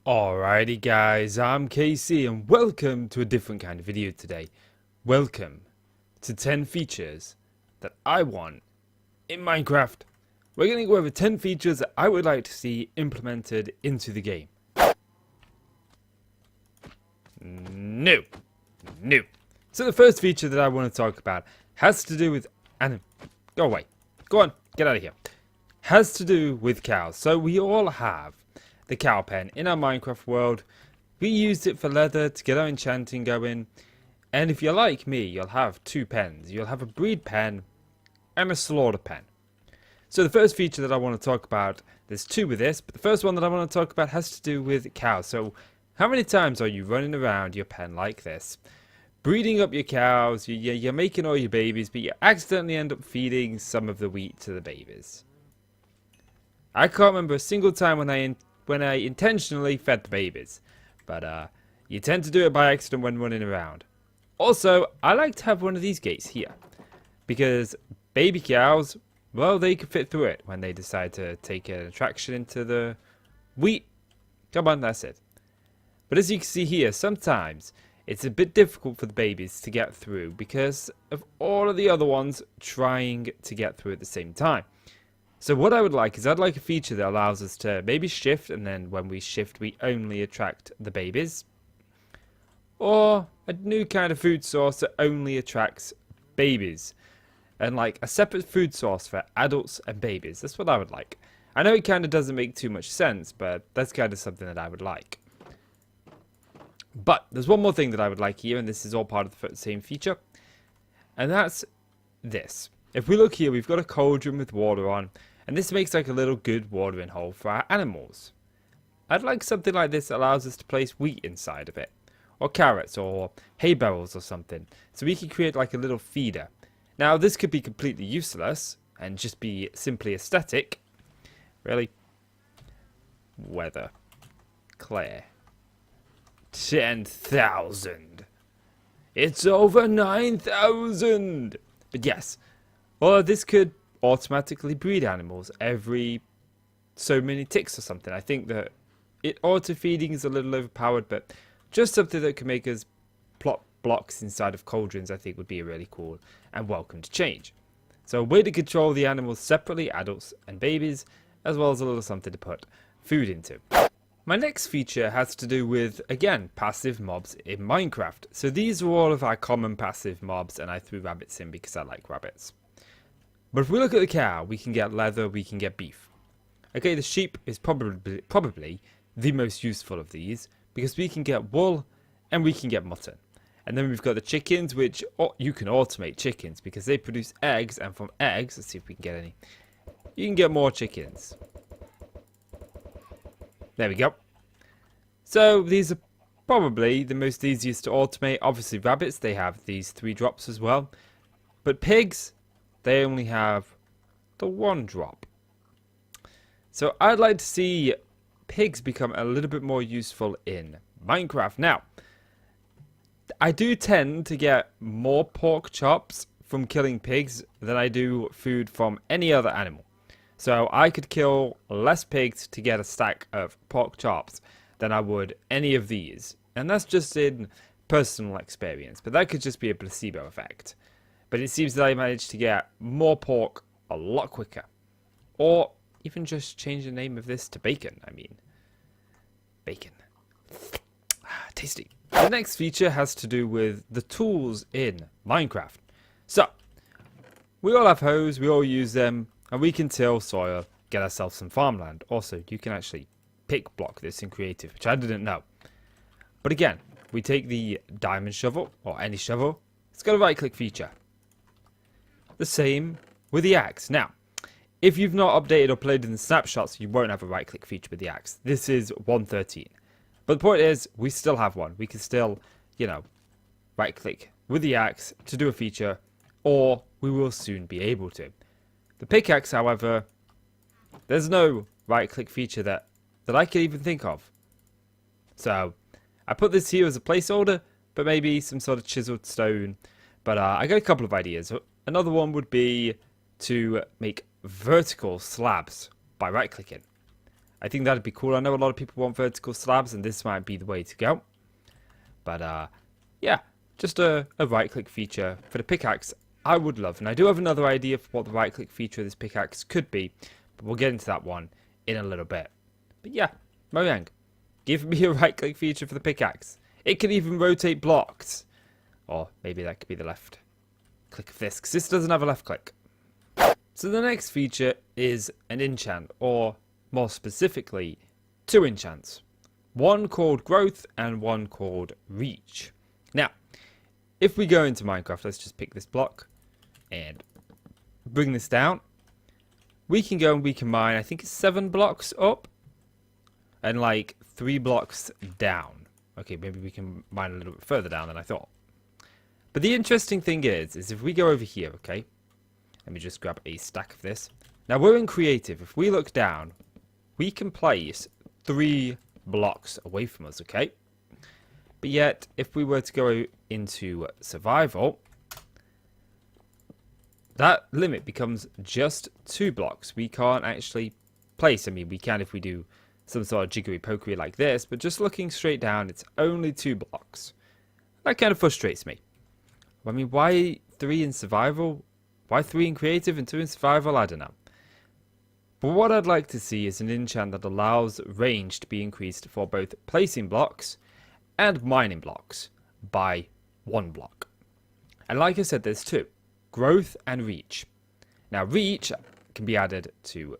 Alrighty guys, I'm KC and welcome to a different kind of video today. Welcome to 10 features that I want in Minecraft. We're going to go over 10 features that I would like to see implemented into the game. No. So the first feature that I want to talk about has to do with... Go away. Go on, get out of here. Has to do with cows. So we all have the cow pen in our Minecraft world. We used it for leather to get our enchanting going, and if you're like me, you'll have two pens. You'll have a breed pen and a slaughter pen. So the first feature that I want to talk about, there's two with this, but the first one that I want to talk about has to do with cows. So how many times are you running around your pen like this, breeding up your cows, you're making all your babies, but you accidentally end up feeding some of the wheat to the babies? I can't remember a single time when I intentionally fed the babies, but you tend to do it by accident when running around. Also, I like to have one of these gates here, because baby cows, well, they can fit through it when they decide to take an attraction into the wheat. Come on, that's it. But as you can see here, sometimes it's a bit difficult for the babies to get through because of all of the other ones trying to get through at the same time. So what I would like is I'd like a feature that allows us to maybe shift, and then when we shift we only attract the babies. Or a new kind of food source that only attracts babies. And like a separate food source for adults and babies. That's what I would like. I know it kind of doesn't make too much sense, but that's kind of something that I would like. But there's one more thing that I would like here, and this is all part of the same feature. And that's this. If we look here, we've got a cauldron with water on. And this makes like a little good watering hole for our animals. I'd like something like this that allows us to place wheat inside of it. Or carrots or hay barrels or something. So we can create like a little feeder. Now this could be completely useless and just be simply aesthetic. Really? Weather. Clear. 10,000. It's over 9,000. But yes. Well, this could automatically breed animals every so many ticks or something. I think that auto feeding is a little overpowered, but just something that can make us plot blocks inside of cauldrons I think would be really cool and welcome to change. So a way to control the animals separately, adults and babies, as well as a little something to put food into. My next feature has to do with, again, passive mobs in Minecraft. So these are all of our common passive mobs, and I threw rabbits in because I like rabbits. But if we look at the cow, we can get leather, we can get beef. Okay, the sheep is probably the most useful of these, because we can get wool and we can get mutton. And then we've got the chickens, which you can automate chickens because they produce eggs, and from eggs, let's see if we can get any, you can get more chickens. There we go. So these are probably the most easiest to automate. Obviously rabbits, they have these 3 drops as well. But pigs, they only have the 1 drop. So I'd like to see pigs become a little bit more useful in Minecraft. Now, I do tend to get more pork chops from killing pigs than I do food from any other animal. So I could kill less pigs to get a stack of pork chops than I would any of these. And that's just in personal experience, but that could just be a placebo effect. But it seems that I managed to get more pork a lot quicker. Or even just change the name of this to bacon. I mean, bacon. Tasty. The next feature has to do with the tools in Minecraft. So, we all have hoes, we all use them, and we can till soil, get ourselves some farmland. Also, you can actually pick block this in creative, which I didn't know. But again, we take the diamond shovel, or any shovel. It's got a right click feature. The same with the axe. Now, if you've not updated or played in the snapshots, you won't have a right click feature with the axe. This is 1.13. But the point is, we still have one. We can still, right click with the axe to do a feature, or we will soon be able to. The pickaxe, however, there's no right click feature that I can even think of. So I put this here as a placeholder, but maybe some sort of chiseled stone. But I got a couple of ideas. Another one would be to make vertical slabs by right clicking. I think that'd be cool. I know a lot of people want vertical slabs, and this might be the way to go. But yeah, just a right-click feature for the pickaxe I would love. And I do have another idea for what the right-click feature of this pickaxe could be, but we'll get into that one in a little bit. But yeah, Mojang, give me a right-click feature for the pickaxe. It can even rotate blocks. Or maybe that could be the left click of this, because this doesn't have a left click. So the next feature is an enchant, or more specifically, 2 enchants. One called Growth and one called Reach. Now, if we go into Minecraft, let's just pick this block and bring this down. We can go and we can mine, I think it's 7 blocks up and like 3 blocks down. Okay, maybe we can mine a little bit further down than I thought. But the interesting thing is if we go over here, okay, let me just grab a stack of this. Now we're in creative. If we look down, we can place 3 blocks away from us, okay? But yet, if we were to go into survival, that limit becomes just 2 blocks. We can't actually place. I mean, we can if we do some sort of jiggery pokery like this, but just looking straight down, it's only 2 blocks. That kind of frustrates me. I mean, why 3 in survival? Why 3 in creative and 2 in survival? I don't know. But what I'd like to see is an enchant that allows range to be increased for both placing blocks and mining blocks by 1 block. And like I said, there's 2. Growth and Reach. Now, Reach can be added to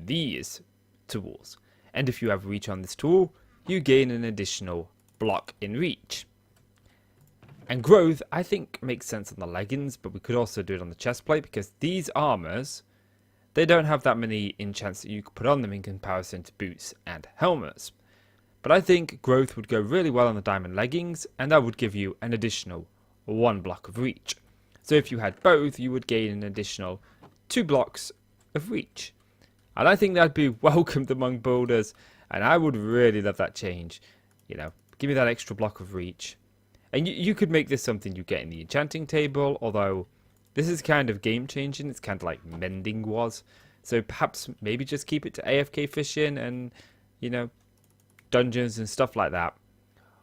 these tools. And if you have Reach on this tool, you gain an additional block in Reach. And Growth, I think, makes sense on the leggings, but we could also do it on the chest plate, because these armors, they don't have that many enchants that you could put on them in comparison to boots and helmets. But I think Growth would go really well on the diamond leggings, and that would give you an additional 1 block of Reach. So if you had both, you would gain an additional 2 blocks of Reach. And I think that'd be welcomed among builders, and I would really love that change. You know, give me that extra block of Reach. And you could make this something you get in the enchanting table, although this is kind of game changing. It's kind of like mending was. So perhaps maybe just keep it to AFK fishing and, you know, dungeons and stuff like that.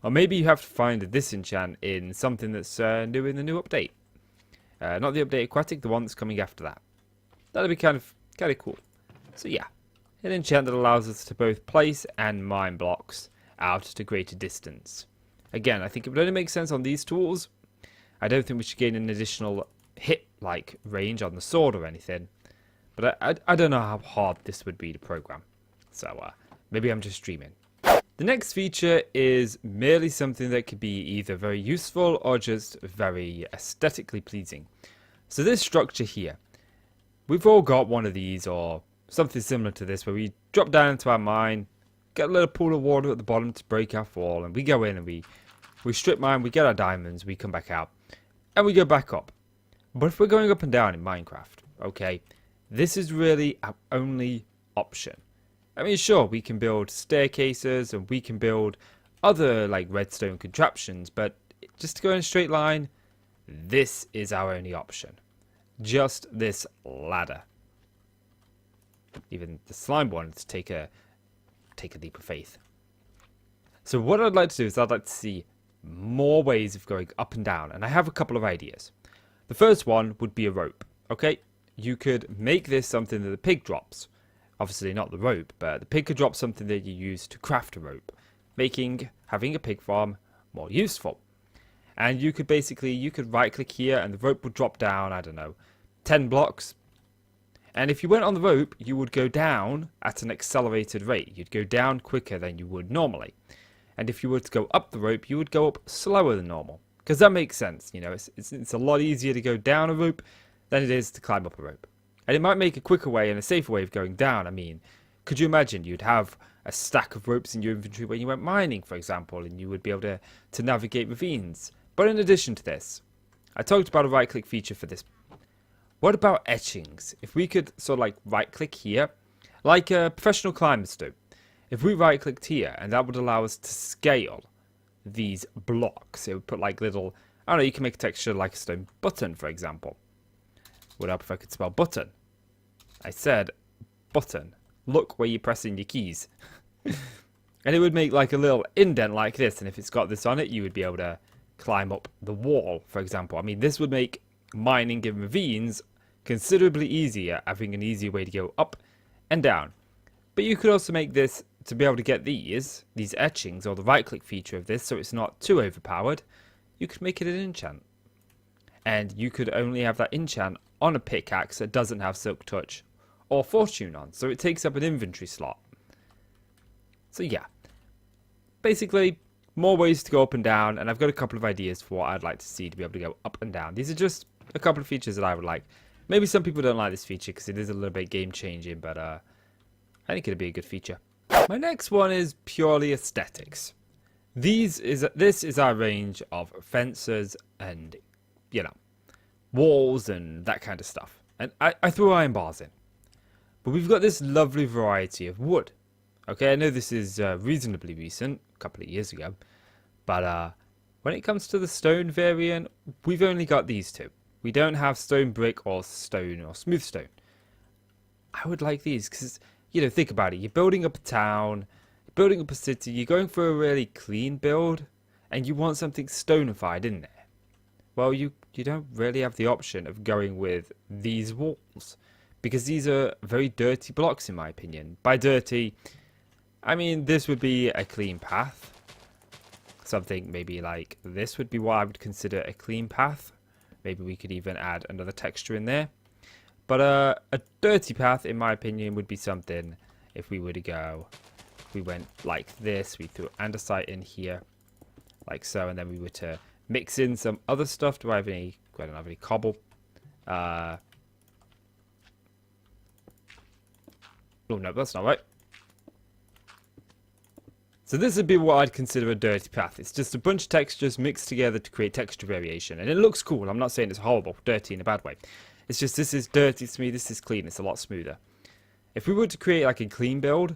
Or maybe you have to find this enchant in something that's new in the new update. Not the update aquatic, the one that's coming after that. That'd be kind of cool. So yeah, an enchant that allows us to both place and mine blocks out to greater distance. Again, I think it would only make sense on these tools. I don't think we should gain an additional hit-like range on the sword or anything. But I don't know how hard this would be to program. So maybe I'm just dreaming. The next feature is merely something that could be either very useful or just very aesthetically pleasing. So this structure here, we've all got one of these or something similar to this where we drop down into our mine, get a little pool of water at the bottom to break our fall, and we go in and we strip mine, we get our diamonds, we come back out, and we go back up. But if we're going up and down in Minecraft, okay, this is really our only option. I mean, sure, we can build staircases and we can build other like redstone contraptions, but just to go in a straight line, this is our only option. Just this ladder. Even the slime wanted to take a leap of faith. So what I'd like to do is I'd like to see more ways of going up and down, and I have a couple of ideas. The first one would be a rope. Okay, you could make this something that the pig drops. Obviously not the rope, but the pig could drop something that you use to craft a rope, making having a pig farm more useful. And you could right click here and the rope would drop down, I don't know, 10 blocks. And if you went on the rope, you would go down at an accelerated rate. You'd go down quicker than you would normally. And if you were to go up the rope, you would go up slower than normal. Because that makes sense, you know, it's a lot easier to go down a rope than it is to climb up a rope. And it might make a quicker way and a safer way of going down. I mean, could you imagine you'd have a stack of ropes in your inventory when you went mining, for example, and you would be able to navigate ravines. But in addition to this, I talked about a right-click feature for this. What about etchings? If we could sort of like right-click here, like professional climbers do. If we right-clicked here, and that would allow us to scale these blocks. It would put like little, I don't know, you can make a texture like a stone button, for example. Would help if I could spell button. I said button. look where you're pressing your keys. And it would make like a little indent like this, and if it's got this on it, you would be able to climb up the wall, for example. I mean, this would make mining in ravines considerably easier, having an easier way to go up and down. But you could also make this to be able to get these etchings, or the right click feature of this, so it's not too overpowered. You could make it an enchant. And you could only have that enchant on a pickaxe that doesn't have Silk Touch or Fortune on, so it takes up an inventory slot. So yeah, basically more ways to go up and down, and I've got a couple of ideas for what I'd like to see to be able to go up and down. These are just a couple of features that I would like. Maybe some people don't like this feature because it is a little bit game changing, but I think it'd be a good feature. My next one is purely aesthetics. This is our range of fences and, you know, walls and that kind of stuff. And I threw iron bars in. But we've got this lovely variety of wood. Okay, I know this is reasonably recent, a couple of years ago. But when it comes to the stone variant, we've only got these two. We don't have stone brick or stone or smooth stone. I would like these because, you know, think about it. You're building up a town, you're building up a city, you're going for a really clean build, and you want something stonified in there. Well, you don't really have the option of going with these walls, because these are very dirty blocks in my opinion. By dirty, I mean this would be a clean path. Something maybe like this would be what I would consider a clean path. Maybe we could even add another texture in there. But a dirty path, in my opinion, would be something if we were to go, we went like this, we threw andesite in here, like so, and then we were to mix in some other stuff. Do I have any? I don't have any cobble. Oh no, that's not right. So this would be what I'd consider a dirty path. It's just a bunch of textures mixed together to create texture variation. And it looks cool. I'm not saying it's horrible, dirty in a bad way. It's just this is dirty to me, this is clean. It's a lot smoother. If we were to create like a clean build,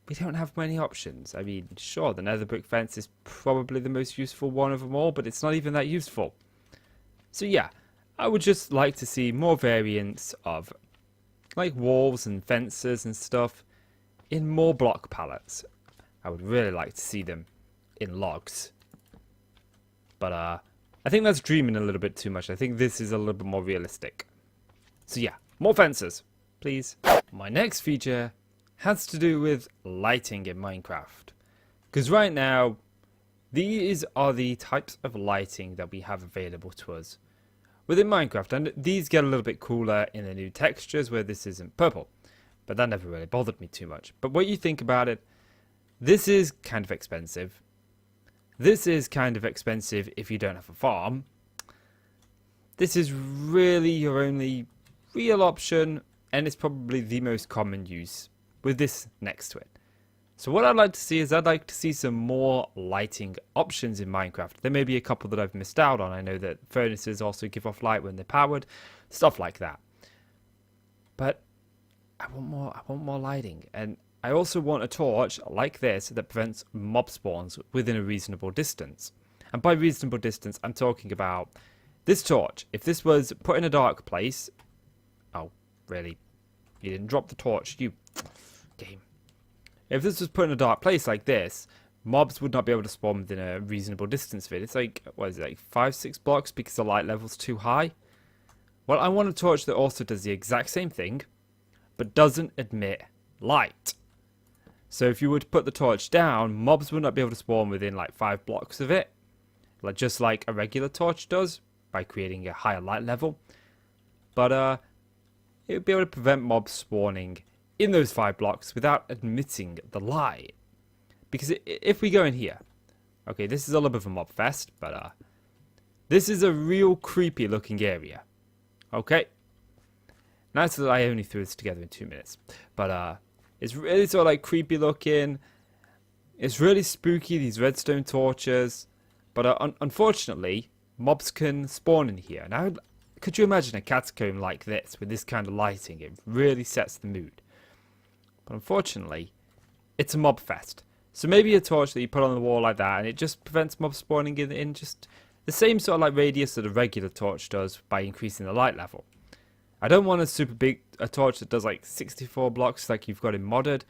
we don't have many options. I mean, sure, the nether brick fence is probably the most useful one of them all, but it's not even that useful. So yeah, I would just like to see more variants of like walls and fences and stuff in more block palettes. I would really like to see them in logs. But I think that's dreaming a little bit too much. I think this is a little bit more realistic. So yeah, more fences, please. My next feature has to do with lighting in Minecraft. Because right now, these are the types of lighting that we have available to us within Minecraft. And these get a little bit cooler in the new textures where this isn't purple. But that never really bothered me too much. But what you think about it, this is kind of expensive. This is kind of expensive if you don't have a farm. This is really your only real option, and it's probably the most common use with this next to it. So what I'd like to see is I'd like to see some more lighting options in Minecraft. There may be a couple that I've missed out on. I know that furnaces also give off light when they're powered, stuff like that. But I want more lighting, and I also want a torch like this that prevents mob spawns within a reasonable distance. And by reasonable distance, I'm talking about this torch. If this was put in a dark place, oh really? You didn't drop the torch, you game. If this was put in a dark place like this, mobs would not be able to spawn within a reasonable distance of it. It's like, what is it, like 5-6 blocks because the light level's too high? Well, I want a torch that also does the exact same thing, but doesn't emit light. So if you were to put the torch down, mobs would not be able to spawn within like 5 blocks of it, like just like a regular torch does by creating a higher light level. But it would be able to prevent mobs spawning in those 5 blocks without emitting the light. Because if we go in here, okay, this is a little bit of a mob fest, but this is a real creepy looking area. Okay, nice that I only threw this together in 2 minutes, but it's really sort of like creepy looking. It's really spooky, these redstone torches, but unfortunately mobs can spawn in here. Now, could you imagine a catacomb like this with this kind of lighting? It really sets the mood. But unfortunately, it's a mob fest. So maybe a torch that you put on the wall like that, and it just prevents mobs spawning in just the same sort of like radius that a regular torch does by increasing the light level. I don't want a super big torch that does like 64 blocks like you've got in modded.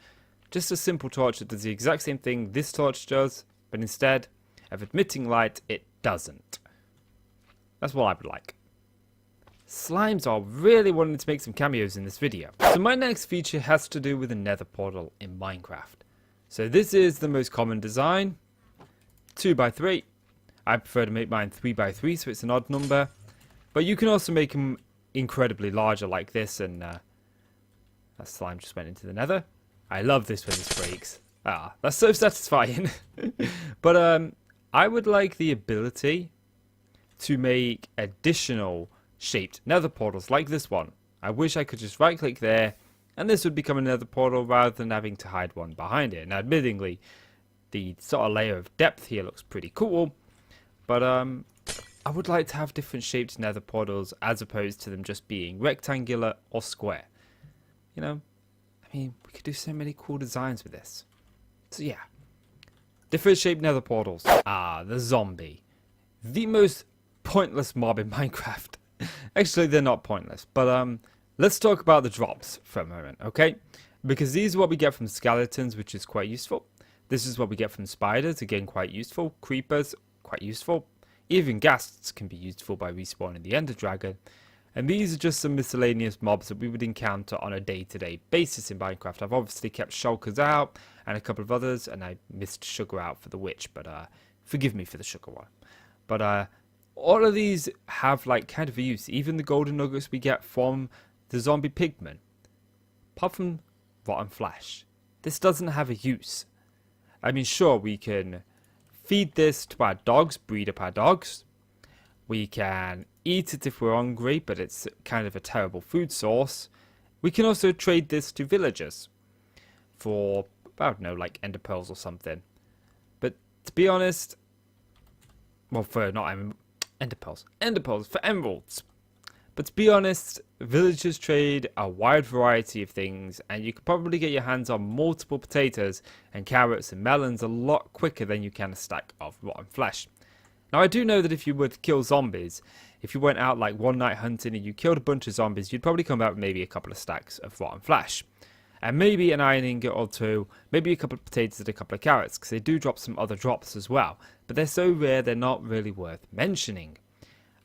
Just a simple torch that does the exact same thing this torch does, but instead of emitting light, it doesn't. That's what I would like. Slimes are really wanting to make some cameos in this video. So my next feature has to do with the Nether Portal in Minecraft. So this is the most common design, 2x3. I prefer to make mine 3x3, so it's an odd number. But you can also make them incredibly larger like this, and that slime just went into the nether. I love this when this breaks. That's so satisfying. But I would like the ability to make additional shaped nether portals like this one. I wish I could just right click there and this would become a nether portal rather than having to hide one behind it. Now admittingly, the sort of layer of depth here looks pretty cool, but I would like to have different shaped nether portals as opposed to them just being rectangular or square. You know, I mean, we could do so many cool designs with this. So yeah, different shaped nether portals. The zombie. The most pointless mob in Minecraft. Actually, they're not pointless, but let's talk about the drops for a moment, okay? Because these are what we get from skeletons, which is quite useful. This is what we get from spiders, again quite useful. Creepers, quite useful. Even ghasts can be useful by respawning the ender dragon. And these are just some miscellaneous mobs that we would encounter on a day-to-day basis in Minecraft. I've obviously kept shulkers out and a couple of others, and I missed sugar out for the witch, but forgive me for the sugar one. But all of these have like kind of a use. Even the golden nuggets we get from the zombie pigmen, apart from rotten flesh, this doesn't have a use. I mean, sure, we can feed this to our dogs, breed up our dogs. We can eat it if we're hungry, but it's kind of a terrible food source. We can also trade this to villagers for, I don't know, like ender pearls or something. But to be honest, well, for not ender pearls for emeralds. But to be honest, villagers trade a wide variety of things, and you could probably get your hands on multiple potatoes and carrots and melons a lot quicker than you can a stack of rotten flesh. Now, I do know that if you were to kill zombies, if you went out like one night hunting and you killed a bunch of zombies, you'd probably come back with maybe a couple of stacks of rotten flesh. And maybe an iron ingot or two, maybe a couple of potatoes and a couple of carrots, because they do drop some other drops as well. But they're so rare, they're not really worth mentioning.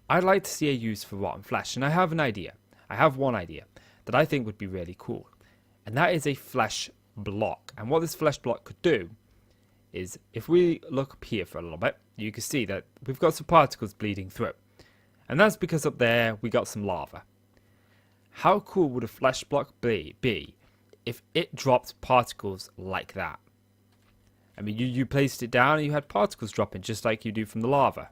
I'd like to see a use for rotten flesh, and I have an idea. I have one idea that I think would be really cool. And that is a flesh block. And what this flesh block could do is, if we look up here for a little bit, you can see that we've got some particles bleeding through. And that's because up there we got some lava. How cool would a flesh block be if it dropped particles like that? I mean, you placed it down and you had particles dropping just like you do from the lava.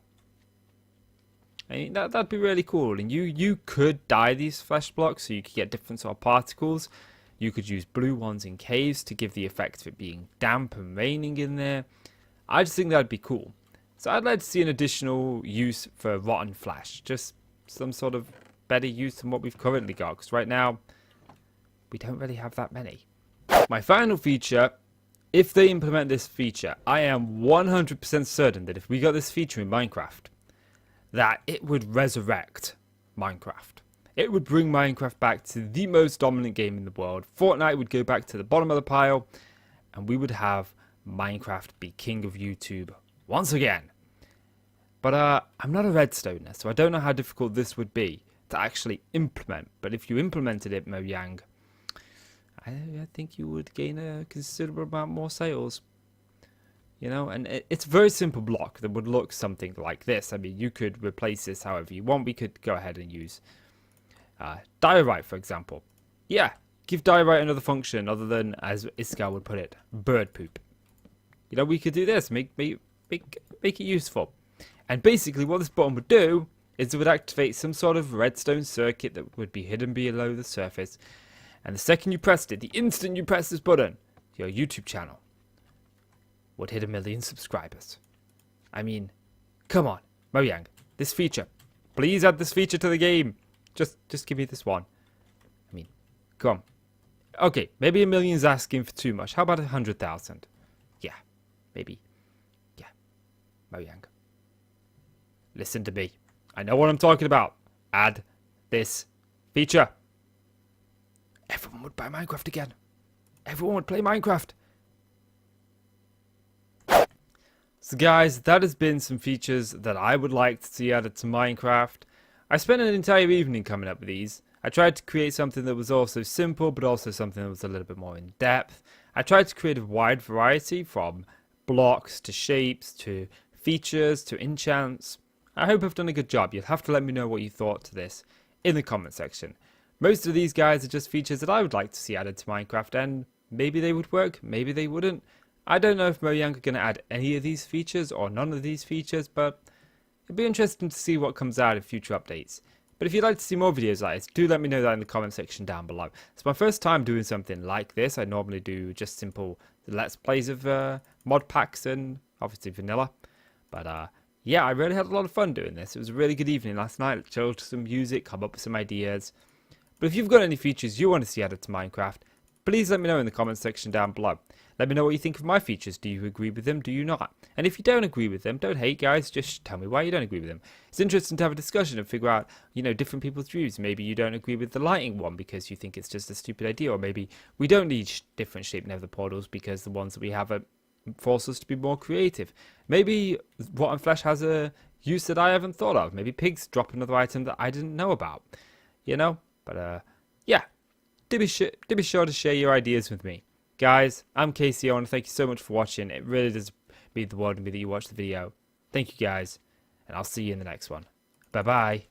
I mean, that'd be really cool. And you could dye these flesh blocks so you could get different sort of particles. You could use blue ones in caves to give the effect of it being damp and raining in there. I just think that'd be cool. So I'd like to see an additional use for rotten flesh. Just some sort of better use than what we've currently got. Because right now, we don't really have that many. My final feature, if they implement this feature, I am 100% certain that if we got this feature in Minecraft, that it would resurrect Minecraft. It would bring Minecraft back to the most dominant game in the world. Fortnite would go back to the bottom of the pile, and we would have Minecraft be king of YouTube once again. But I'm not a redstoner, so I don't know how difficult this would be to actually implement. But if you implemented it, Mojang, I think you would gain a considerable amount more sales. You know, and it's a very simple block that would look something like this. I mean, you could replace this however you want. We could go ahead and use diorite, for example. Yeah, give diorite another function other than, as Iskar would put it, bird poop. You know, we could do this, make it useful. And basically what this button would do is it would activate some sort of redstone circuit that would be hidden below the surface. And the second you pressed it, the instant you press this button, your YouTube channel would hit 1 million subscribers. I mean, come on, Mojang, this feature. Please add this feature to the game. Just give me this one. I mean, come on. Okay, maybe 1 million's asking for too much. How about 100,000? Yeah, maybe. Yeah, Mojang. Listen to me. I know what I'm talking about. Add this feature. everyone would buy Minecraft again. Everyone would play Minecraft. So guys, that has been some features that I would like to see added to Minecraft. I spent an entire evening coming up with these. I tried to create something that was also simple, but also something that was a little bit more in depth. I tried to create a wide variety from blocks to shapes to features to enchants. I hope I've done a good job. You'll have to let me know what you thought to this in the comment section. Most of these guys are just features that I would like to see added to Minecraft, and maybe they would work, maybe they wouldn't. I don't know if Mojang are going to add any of these features or none of these features, but it'd be interesting to see what comes out in future updates. But if you'd like to see more videos like this, do let me know that in the comment section down below. It's my first time doing something like this. I normally do just simple Let's Plays of mod packs and obviously vanilla. But yeah, I really had a lot of fun doing this. It was a really good evening last night. I chilled to some music, come up with some ideas. But if you've got any features you want to see added to Minecraft, please let me know in the comment section down below. Let me know what you think of my features. Do you agree with them? Do you not? And if you don't agree with them, don't hate, guys. Just tell me why you don't agree with them. It's interesting to have a discussion and figure out, different people's views. Maybe you don't agree with the lighting one because you think it's just a stupid idea. Or maybe we don't need different shaped nether portals because the ones that we have force us to be more creative. Maybe Rotten Flesh has a use that I haven't thought of. Maybe pigs drop another item that I didn't know about. But yeah. Do be sure to share your ideas with me. Guys, I'm Casey. I want to thank you so much for watching. It really does mean the world to me that you watch the video. Thank you guys, and I'll see you in the next one. Bye-bye.